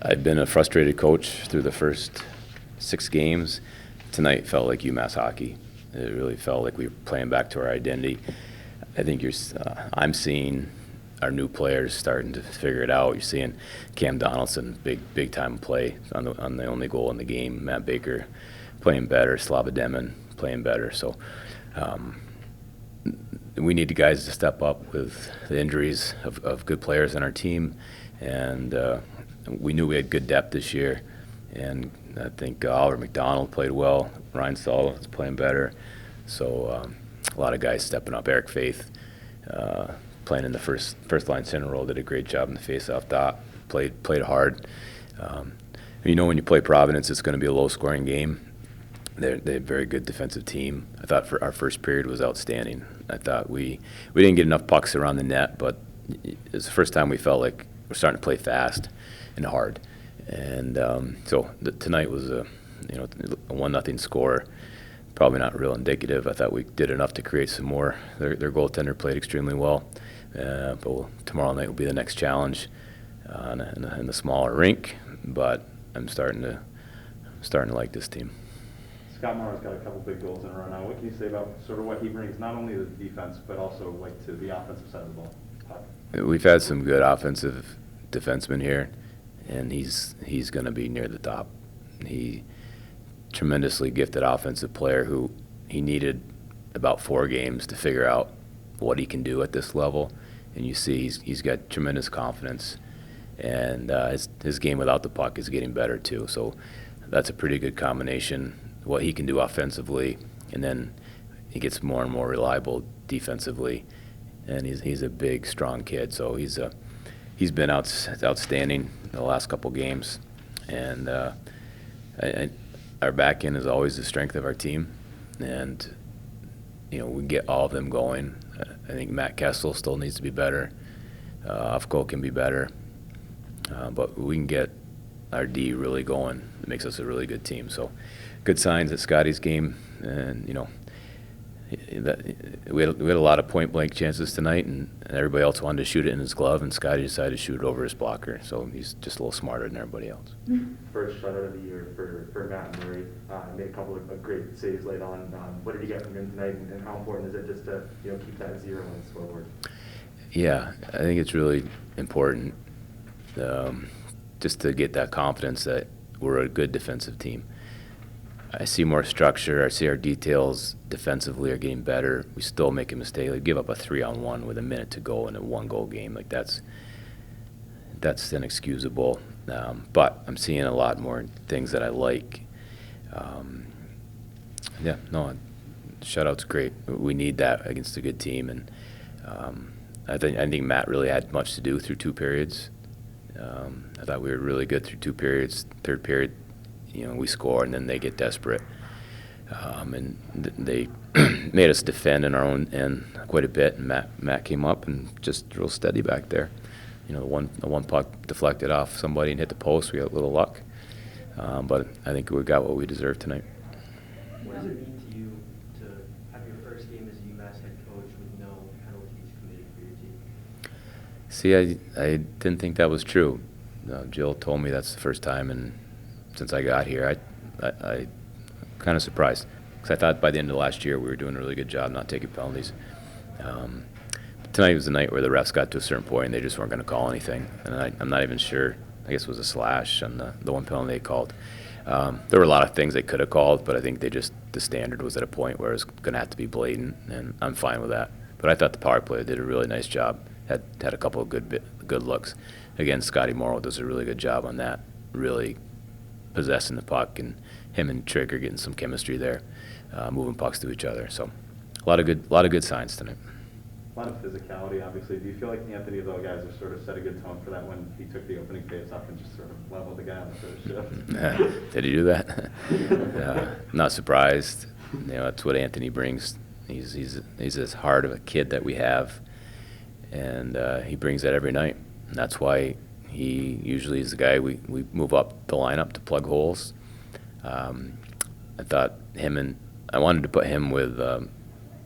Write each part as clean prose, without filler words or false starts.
I've been a frustrated coach through the first 6 games. Tonight felt like Umass hockey. It really felt like we were playing back to our identity. I think I'm seeing our new players starting to figure it out. You're seeing Cam Donaldson, big time play on the only goal in the game. Matt Baker playing better. Slava Demin playing better. So we need the guys to step up with the injuries of good players on our team, and we knew we had good depth this year. And I think Oliver McDonald played well. Ryan Stahl is playing better. So a lot of guys stepping up. Eric Faith playing in the first line center role, did a great job in the face-off dot. Played hard. When you play Providence, it's going to be a low-scoring game. They're a very good defensive team. I thought for our first period was outstanding. I thought we didn't get enough pucks around the net, but it's the first time we felt like we're starting to play fast and hard. And tonight was a 1-0 score. Probably not real indicative. I thought we did enough to create some more. Their goaltender played extremely well. But tomorrow night will be the next challenge in the smaller rink. But I'm starting to like this team. Scott Morrow's got a couple big goals in a row now. What can you say about sort of what he brings, not only to the defense, but also like to the offensive side of the ball? We've had some good offensive defensemen here, and he's going to be near the top. He tremendously gifted offensive player who he needed about 4 games to figure out what he can do at this level, and you see he's got tremendous confidence, and his game without the puck is getting better too. So that's a pretty good combination. What he can do offensively, and then he gets more and more reliable defensively, and he's a big, strong kid. So he's been outstanding the last couple games, and our back end is always the strength of our team, and we get all of them going. I think Matt Kessel still needs to be better. Ufko can be better, but we can get our D really going. It makes us a really good team. So good signs at Scotty's game, and we had a lot of point blank chances tonight, and everybody else wanted to shoot it in his glove, and Scotty decided to shoot it over his blocker. So he's just a little smarter than everybody else. First shutout of the year for Matt and Murray. Made a couple of great saves late on. What did you get from him tonight, and how important is it just to keep that 0 on the scoreboard? Yeah, I think it's really important just to get that confidence that we're a good defensive team. I see more structure. I see our details defensively are getting better. We still make a mistake. We give up a 3-on-1 with a minute to go in a 1-goal game. Like that's inexcusable. But I'm seeing a lot more things that I like. Shutout's great. We need that against a good team, and I think Matt really had much to do through 2 periods. I thought we were really good through 2 periods. Third period, we score, and then they get desperate. And they made us defend in our own end quite a bit, and Matt came up and just real steady back there. The one puck deflected off somebody and hit the post. We got a little luck. But I think we got what we deserved tonight. What does it mean to you to have your first game as a Umass head coach with no penalties committed for your team? See, I didn't think that was true. Jill told me that's the first time, and since I got here, I kind of surprised, because I thought by the end of last year we were doing a really good job not taking penalties. Tonight was the night where the refs got to a certain point and they just weren't going to call anything, and I'm not even sure. I guess it was a slash on the one penalty they called. There were a lot of things they could have called, but I think the standard was at a point where it was going to have to be blatant, and I'm fine with that. But I thought the power play did a really nice job. Had a couple of good looks. Again, Scotty Morrow does a really good job on that, really possessing the puck, and him and Trigger getting some chemistry there, moving pucks to each other. So a lot of good signs tonight. A lot of physicality, obviously. Do you feel like Anthony, though, guys have sort of set a good tone for that when he took the opening face-off and just sort of leveled the guy on the first shift? Did he do that? Not surprised. That's what Anthony brings. He's as hard of a kid that we have, and he brings that every night. And that's why he usually is the guy we move up the lineup to plug holes. I thought I wanted to put him with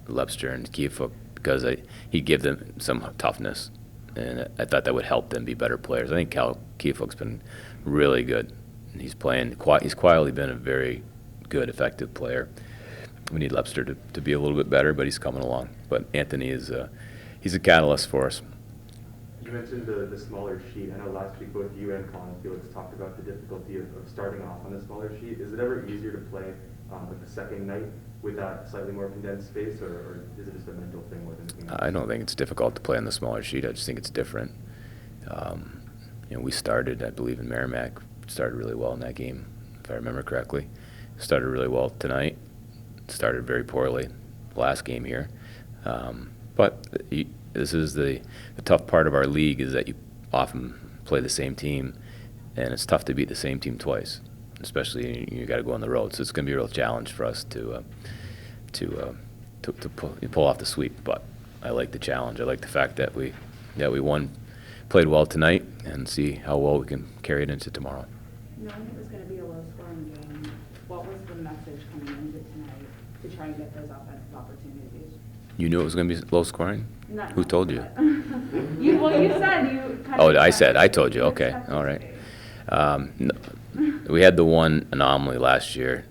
Lepster and Kiefuk because he'd give them some toughness. and I thought that would help them be better players. I think Cal Keefolk's been really good. He's quietly been a very good, effective player. We need Lepster to be a little bit better, but he's coming along. But Anthony he's a catalyst for us. You mentioned the smaller sheet. I know last week both you and Colin Felix talked about the difficulty of starting off on the smaller sheet. Is it ever easier to play with the second night with that slightly more condensed space, or is it just a mental thing more than anything else? I don't think it's difficult to play on the smaller sheet. I just think it's different. We started, I believe, in Merrimack. Started really well in that game, if I remember correctly. Started really well tonight. Started very poorly last game here. But this is the tough part of our league, is that you often play the same team, and it's tough to beat the same team twice, especially you got to go on the road. So it's going to be a real challenge for us to pull off the sweep. But I like the challenge. I like the fact that we played well tonight, and see how well we can carry it into tomorrow. Knowing it was going to be a low-scoring game, what was the message coming into tonight to try and get those offensive opportunities? You knew it was going to be low scoring? Not Who told you? You said you kind Oh, of I told you. Okay, all right. No, we had the one anomaly last year,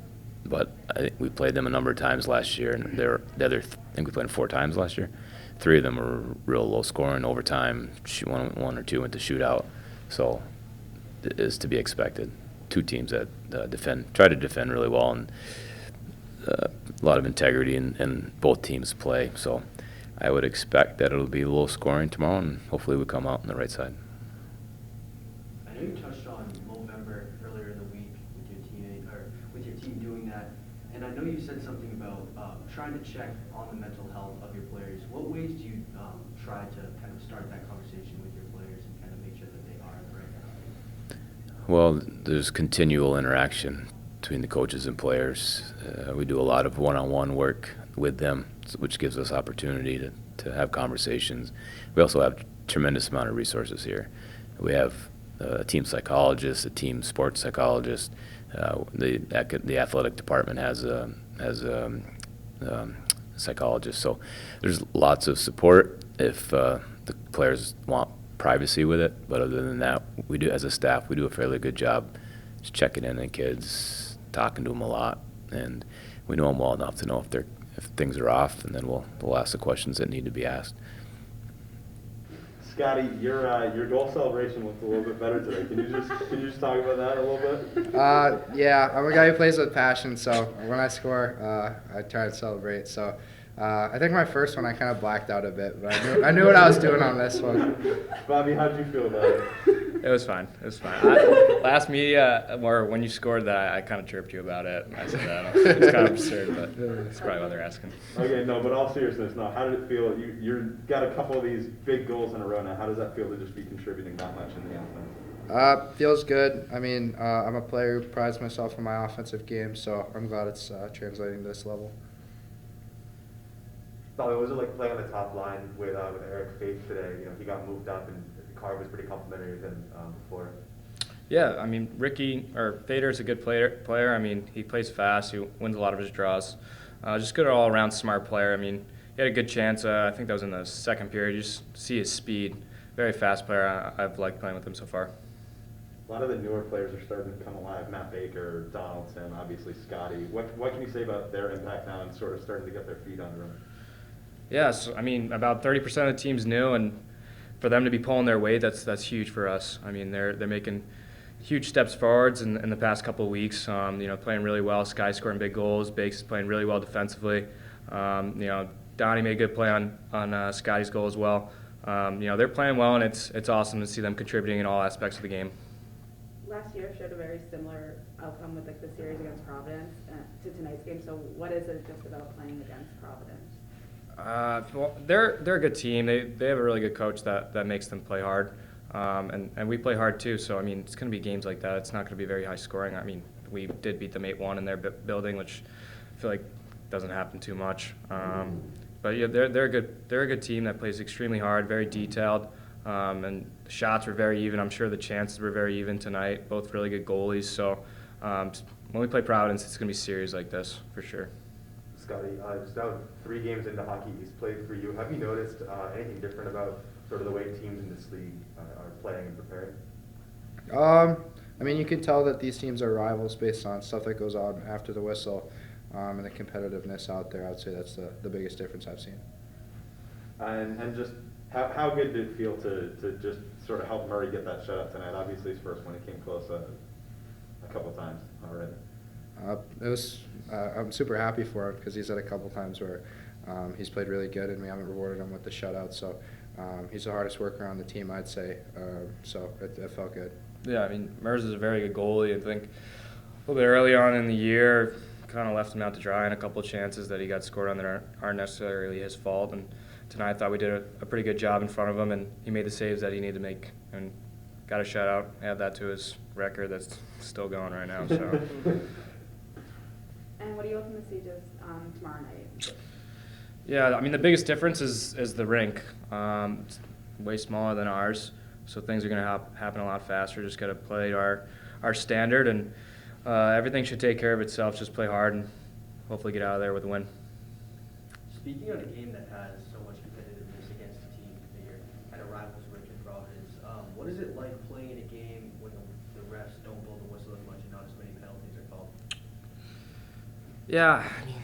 but I think we played them a number of times last year, and I think we played them 4 times last year. 3 of them were real low scoring. Overtime, one or two went to shootout. So it is to be expected. 2 teams that try to defend really well, and a lot of integrity in both teams play. So I would expect that it'll be low scoring tomorrow, and hopefully we come out on the right side. I know you touched on Movember earlier in the week with your team doing that, and I know you said something about trying to check on the mental health of your players. What ways do you try to kind of start that conversation with your players and kind of make sure that they are in the right path? Well, there's continual interaction between the coaches and players. We do a lot of one-on-one work with them, which gives us opportunity to have conversations. We also have a tremendous amount of resources here. We have a team psychologist, a team sports psychologist. The athletic department has a psychologist. So there's lots of support if the players want privacy with it. But other than that, we do, as a staff, we do a fairly good job just checking in on kids, talking to them a lot, and we know them well enough to know if things are off, and then we'll ask the questions that need to be asked. Scotty, your goal celebration looked a little bit better today. Can you just talk about that a little bit? Yeah, I'm a guy who plays with passion, so when I score, I try to celebrate. So I think my first one I kind of blacked out a bit, but I knew what I was doing on this one. Bobby, how'd you feel about it? It was fine. Last media, or when you scored that, I kind of chirped you about it. I said that. It's kind of absurd, but it's probably what they're asking. Okay, no, but all seriousness, no. How did it feel? You got a couple of these big goals in a row now. How does that feel to just be contributing that much in the offense? Feels good. I mean, I'm a player who prides myself on my offensive game, so I'm glad it's translating to this level. Bobby, what was it like playing on the top line with Eric Faith today? You know, he got moved up, and Carr was pretty complimentary of him before. Yeah, I mean, Fader's a good player. I mean, he plays fast. He wins a lot of his draws. Just good all-around smart player. I mean, he had a good chance. I think that was in the second period. You just see his speed. Very fast player. I've liked playing with him so far. A lot of the newer players are starting to come alive. Matt Baker, Donaldson, obviously Scotty. What can you say about their impact now and sort of starting to get their feet under them? Yeah, so, I mean, about 30% of the team's new, and for them to be pulling their weight, that's huge for us. I mean, they're making huge steps forwards in the past couple of weeks. Playing really well. Sky scoring big goals. Bakes is playing really well defensively. Donnie made a good play on Scotty's goal as well. They're playing well, and it's awesome to see them contributing in all aspects of the game. Last year showed a very similar outcome with the series against Providence to tonight's game. So what is it just about playing against Providence? Well, they're a good team. They have a really good coach that makes them play hard, and we play hard too. So I mean, it's going to be games like that. It's not going to be very high scoring. I mean, we did beat them 8-1 in their building, which I feel like doesn't happen too much. But yeah, they're a good team that plays extremely hard, very detailed, and the shots were very even. I'm sure the chances were very even tonight. Both really good goalies. So when we play Providence, it's going to be series like this for sure. Scotty, just now 3 games into Hockey East played for you. Have you noticed anything different about sort of the way teams in this league are playing and preparing? I mean, you can tell that these teams are rivals based on stuff that goes on after the whistle, and the competitiveness out there. I would say that's the biggest difference I've seen. And just how good did it feel to just sort of help Murray get that shutout tonight? Obviously his first one, he came close a couple times already. It was. I'm super happy for him because he's had a couple times where he's played really good, and we haven't rewarded him with the shutout. So he's the hardest worker on the team, I'd say. So it felt good. Yeah, I mean, Mers is a very good goalie. I think a little bit early on in the year, kind of left him out to dry, and a couple of chances that he got scored on that aren't necessarily his fault. And tonight, I thought we did a pretty good job in front of him, and he made the saves that he needed to make, and got a shutout. Add that to his record that's still going right now. So. And what are you looking to see just tomorrow night? Yeah, I mean, the biggest difference is the rink. It's way smaller than ours, so things are going to happen a lot faster. Just got to play our standard, and everything should take care of itself. Just play hard and hopefully get out of there with a win. Speaking of a game that has so much competitiveness against a team that you're kind of rivals with in Providence, what is it like playing in a game when the refs don't blow the whistle as much and not as many penalties are called? Yeah, I mean,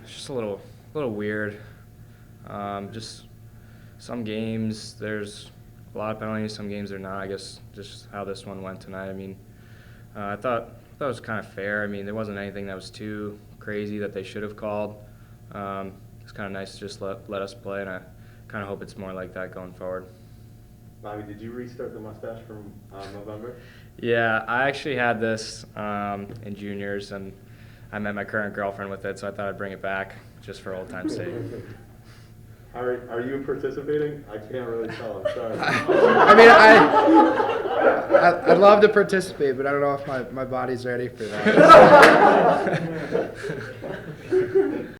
it's just a little weird. Just some games there's a lot of penalties, some games there not. I guess just how this one went tonight. I mean, I thought it was kind of fair. I mean, there wasn't anything that was too crazy that they should have called. It's kind of nice to just let us play, and I kind of hope it's more like that going forward. Bobby, did you restart the mustache from November? Yeah, I actually had this in juniors, and I met my current girlfriend with it, so I thought I'd bring it back just for old time's sake. Are you participating? I can't really tell. I'm sorry. I mean, I'd love to participate, but I don't know if my body's ready for that.